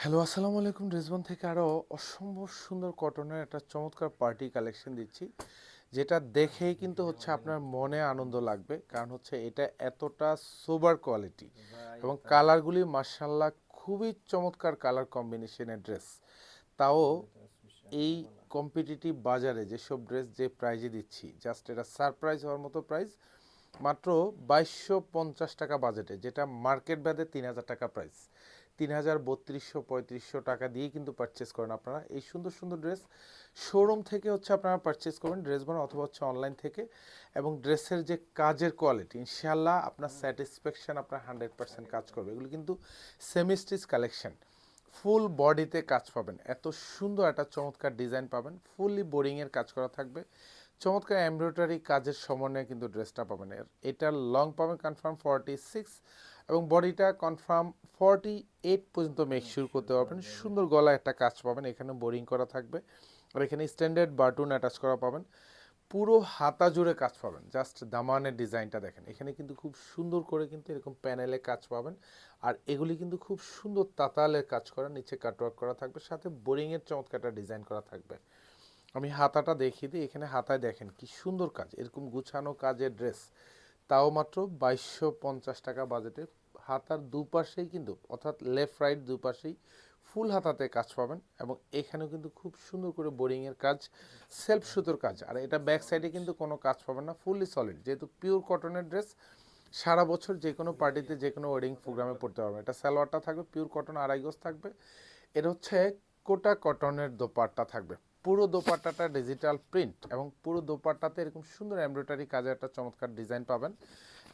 Hello, আসসালামু আলাইকুম। রিজওয়ান থেকে আরও অসম্ভব সুন্দর কটনের একটা চমৎকার পার্টি কালেকশন দিচ্ছি, যেটা দেখেই কিন্তু হচ্ছে আপনার মনে আনন্দ লাগবে। কারণ হচ্ছে এটা এতটা সোবার কোয়ালিটি এবং কালারগুলি মার্শাল্লাহ খুবই চমৎকার কালার কম্বিনেশনের ড্রেস। তাও এই কম্পিটিটিভ বাজারে যেসব ড্রেস যে প্রাইজে দিচ্ছি, জাস্ট এটা সারপ্রাইজ হওয়ার মতো প্রাইস। মাত্র 2250 টাকা বাজেটে, যেটা মার্কেট ভ্যাদে 3000 টাকা প্রাইস। 3000, 3200, 3500 টাকা দিয়ে কিন্তু পারচেস করেন আপনারা এই সুন্দর সুন্দর ড্রেস। শোরুম থেকে হচ্ছে আপনারা পারচেস করবেন ড্রেস বানান, অথবা হচ্ছে অনলাইন থেকে। এবং ড্রেসের যে কাজের কোয়ালিটি, ইনশাল্লাহ আপনার স্যাটিসফ্যাকশন আপনার 100% কাজ করবে। এগুলো কিন্তু সেমি স্টিচ কালেকশন, ফুল বডিতে কাজ পাবেন, এত সুন্দর একটা চমৎকার ডিজাইন পাবেন, ফুললি বোরিংয়ের কাজ করা থাকবে, চমৎকার এমব্রয়ডারি কাজের সমন্বয়ে কিন্তু ড্রেসটা পাবেন। এটার লং পাবেন কনফার্ম 46, এবং বডিটা কনফার্ম 48 পর্যন্ত মেকশিওর করতে পারবেন। সুন্দর গলায় একটা কাজ পাবেন, এখানে বোরিং করা থাকবে, আর এখানে স্ট্যান্ডার্ড বাটন অ্যাটাচ করা পাবেন। পুরো হাতা জুড়ে কাজ পাবেন। জাস্ট দামানের ডিজাইনটা দেখেন, এখানে কিন্তু খুব সুন্দর করে কিন্তু এরকম প্যানেলে কাজ পাবেন। আর এগুলি কিন্তু খুব সুন্দর তাতালের কাজ করা, নিচে কাটওয়ার্ক করা থাকবে, সাথে বোরিংয়ের চমৎকার একটা ডিজাইন করা থাকবে। আমি হাতাটা দেখিয়ে দিই। এখানে হাতায় দেখেন কি সুন্দর কাজ, এরকম গুছানো কাজের ড্রেস, তাও মাত্র 2250 টাকা বাজেটে। হাতার দুপাশেই কিন্তু, অর্থাৎ লেফট রাইট দুপাশেই ফুল হাতাতে কাজ পাবেন, এবং এখানেও কিন্তু খুব সুন্দর করে বোরিংয়ের কাজ, সেলফ সুতোর কাজ। আর এটা ব্যাক সাইডে কিন্তু কোনো কাজ পাবেন না, ফুললি সলিড, যেহেতু পিওর কটনের ড্রেস। সারা বছর যে কোনো পার্টিতে, যে কোনো ওয়েডিং প্রোগ্রামে পড়তে পারবেন। এটা সালোয়ারটা থাকবে পিওর কটন, আড়াই গজ থাকবে। এটা হচ্ছে কোটা কটনের দোপাট্টা থাকবে। পুরো দোপাট্টাটা ডিজিটাল প্রিন্ট, এবং পুরো দোপাট্টাতে এরকম সুন্দর এমব্রয়ডারি কাজের একটা চমৎকার ডিজাইন পাবেন।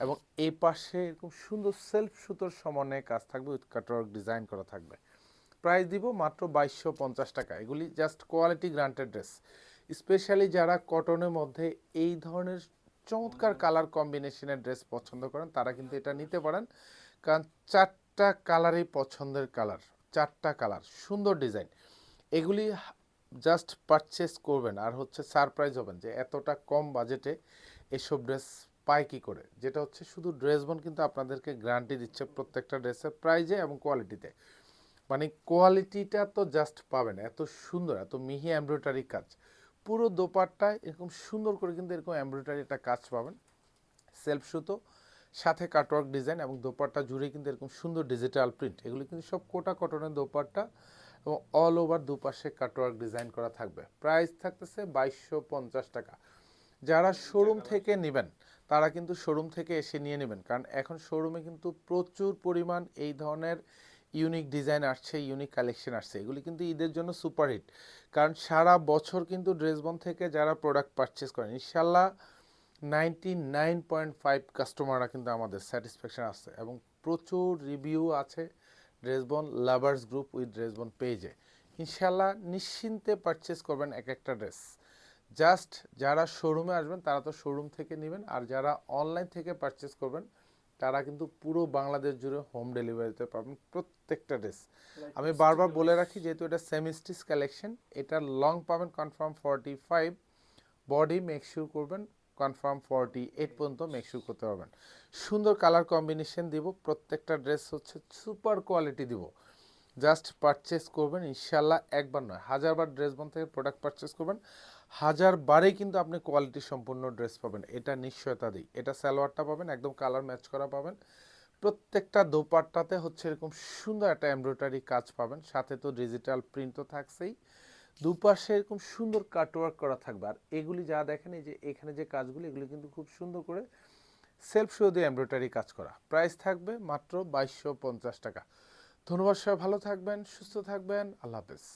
এবং এই পাশে এরকম সুন্দর সেলফ সুতোর সমন্বয়ে কাজ থাকবে, উইথ কাটওয়ার্ক ডিজাইন করা থাকবে। প্রাইস দিব মাত্র 2250 টাকা। এগুলি just quality granted dress. Specially যারা কটনের মধ্যে এই ধরনের চমৎকার কালার কম্বিনেশনের ড্রেস পছন্দ করেন, তারা কিন্তু এটা নিতে পারেন। কারণ চারটা কালারই পছন্দের কালার, চারটা কালার, সুন্দর ডিজাইন। এগুলি জাস্ট পারচেস করবেন আর হচ্ছে সারপ্রাইজ হবেন যে এতটা কম বাজেটে এসব ড্রেস পায় কী করে। যেটা হচ্ছে শুধু ড্রেস বোন কিন্তু আপনাদেরকে গ্যারান্টি দিচ্ছে প্রত্যেকটা ড্রেসের প্রাইজে এবং কোয়ালিটিতে। মানে কোয়ালিটিটা তো জাস্ট পাবেন, এত সুন্দর, এত মিহি এমব্রয়ডারি কাজ। পুরো দোপাট্টায় এরকম সুন্দর করে কিন্তু এরকম এমব্রয়ডারি একটা কাজ পাবেন, সেলফ সুতো, সাথে কাটওয়ার্ক ডিজাইন, এবং দোপাট্টা জুড়ে কিন্তু এরকম সুন্দর ডিজিটাল প্রিন্ট। এগুলো কিন্তু সব কোটা কটনের দোপাট্টা, এবং অল ওভার দুপাশে কাটওয়ার্ক ডিজাইন করা থাকবে। প্রাইস থাকতেছে 2250 টাকা। যারা শোরুম থেকে নেবেন তারা কিন্তু শোরুম থেকে এসে নিয়ে নেবেন, কারণ এখন শোরুমে কিন্তু প্রচুর পরিমাণ এই ধরনের ইউনিক ডিজাইন আসছে, ইউনিক কালেকশন আসছে। এগুলি কিন্তু ঈদের জন্য সুপারহিট। কারণ সারা বছর কিন্তু ড্রেসবন থেকে যারা প্রোডাক্ট পারচেস করেন, ইনশাল্লাহ 99.5 কাস্টমাররা কিন্তু আমাদের স্যাটিসফ্যাকশন আসছে, এবং প্রচুর রিভিউ আছে ড্রেসবন লাভার্স গ্রুপ উইথ ড্রেসবন পেজে। ইনশাল্লাহ নিশ্চিন্তে পারচেস করবেন এক একটা ড্রেস। জাস্ট যারা শোরুমে আসবেন তারা তো শোরুম থেকে নেবেন, আর যারা অনলাইন থেকে পারচেস করবেন তারা কিন্তু পুরো বাংলাদেশ জুড়ে হোম ডেলিভারিতে পাবেন প্রত্যেকটা ড্রেস। আমি বারবার বলে রাখি, যেহেতু এটা সেমি স্টিচ কালেকশন, এটার লং পাবেন কনফার্ম 45, বডি মেকশিওর করবেন কনফার্ম 48 পর্যন্ত মেকশিওর করতে পারবেন। সুন্দর কালার কম্বিনেশন দিব, প্রত্যেকটা ড্রেস হচ্ছে সুপার কোয়ালিটি দিব। জাস্ট পারচেস করবেন, ইনশাল্লাহ একবার নয় হাজারবার ড্রেসবন থেকে প্রোডাক্ট পারচেস করবেন, হাজারবারেই কিন্তু আপনি কোয়ালিটি সম্পূর্ণ ড্রেস পাবেন, এটা নিশ্চয়তা দিই। এটা সালোয়ারটা পাবেন একদম কালার ম্যাচ করা পাবেন। প্রত্যেকটা দোপাট্টাতে হচ্ছে এরকম সুন্দর একটা এমব্রয়ডারি কাজ পাবেন, সাথে তো ডিজিটাল প্রিন্ট তো থাকছেই। দুপাশে এরকম সুন্দর কাটওয়ার্ক করা থাকবে। আর এগুলি যা দেখেন, এই যে এখানে যে কাজগুলি, এগুলি কিন্তু খুব সুন্দর করে সেলফ শো দিয়ে এমব্রয়ডারি কাজ করা। প্রাইস থাকবে মাত্র 2250 টাকা। ধন্যবাদ, সবাই ভালো থাকবেন, সুস্থ থাকবেন, আল্লাহ হাফেজ।